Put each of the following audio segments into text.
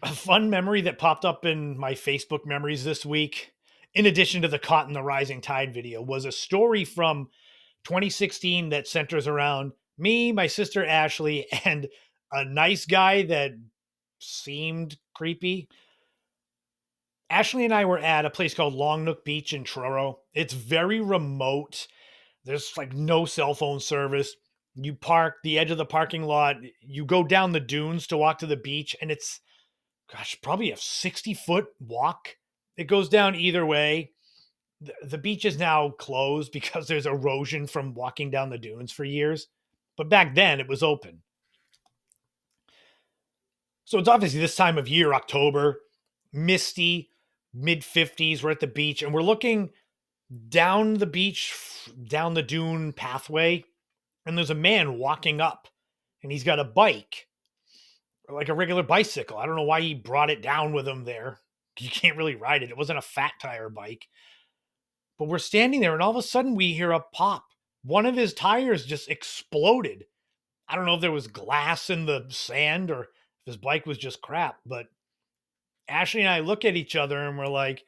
A fun memory that popped up in my Facebook memories this week, in addition to the Caught in the Rising Tide video, was a story from 2016 that centers around me, my sister Ashley, and a nice guy that seemed creepy. Ashley and I were at a place called Long Nook Beach in Truro. It's very remote. There's like no cell phone service. You park the edge of the parking lot, you go down the dunes to walk to the beach, and it's, gosh, probably a 60-foot walk. It goes down either way. The beach is now closed because there's erosion from walking down the dunes for years. But back then it was open. So it's obviously this time of year, October, misty, mid 50s. We're at the beach and we're looking down the beach, down the dune pathway. And there's a man walking up and he's got a bike, like a regular bicycle. I don't know why he brought it down with him there. You can't really ride it. It wasn't a fat tire bike. But we're standing there and all of a sudden we hear a pop. One of his tires just exploded. I don't know if there was glass in the sand or if his bike was just crap, but Ashley and I look at each other and we're like,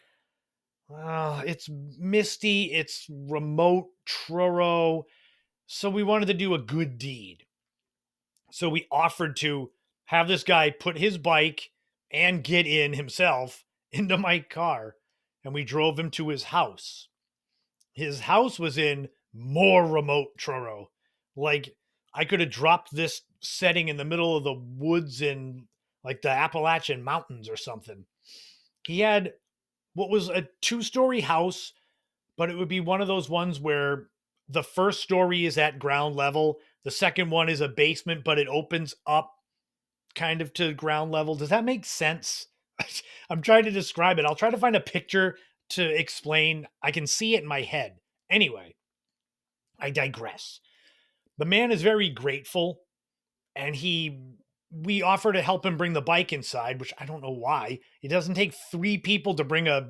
it's misty, it's remote, Truro. So we wanted to do a good deed. So we offered to have this guy put his bike and get in himself into my car. And we drove him to his house. His house was in more remote Truro. Like, I could have dropped this setting in the middle of the woods in like the Appalachian Mountains or something. He had what was a two-story house, but it would be one of those ones where the first story is at ground level, the second one is a basement, but it opens up kind of to ground level. Does that make sense? I'm trying to describe it. I'll try to find a picture to explain. I can see it in my head. Anyway, I digress. The man is very grateful and we offer to help him bring the bike inside, which I don't know why. It doesn't take three people to bring a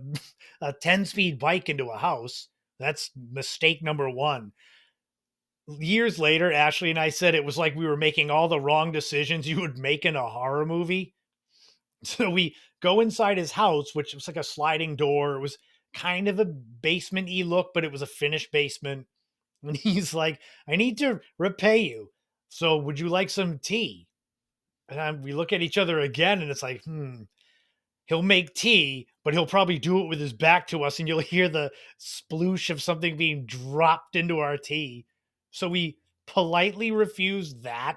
a 10-speed bike into a house. That's mistake number one. Years later, Ashley and I said it was like we were making all the wrong decisions you would make in a horror movie. So we go inside his house, which was like a sliding door. It was kind of a basement y look, but it was a finished basement. And he's like, I need to repay you. So would you like some tea? We look at each other again and it's like, he'll make tea, but he'll probably do it with his back to us. And you'll hear the sploosh of something being dropped into our tea. So we politely refused that.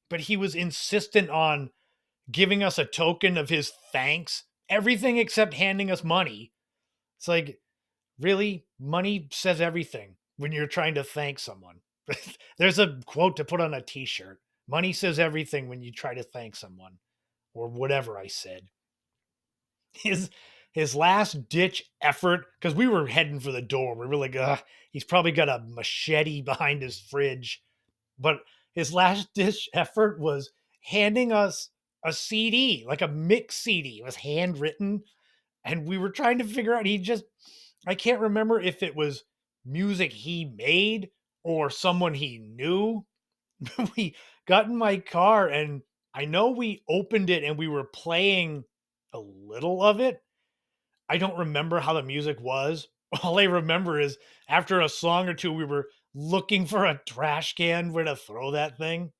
But he was insistent on giving us a token of his thanks, everything except handing us money. It's like, really? Money says everything when you're trying to thank someone. There's a quote to put on a t-shirt. Money says everything when you try to thank someone, or whatever I said. His his last ditch effort, because we were heading for the door. We were like, he's probably got a machete behind his fridge. But his last ditch effort was handing us a CD, like a mix CD. It was handwritten. And we were trying to figure out, I can't remember if it was music he made or someone he knew. We got in my car and I know we opened it and we were playing a little of it. I don't remember how the music was. All I remember is after a song or two, we were looking for a trash can where to throw that thing.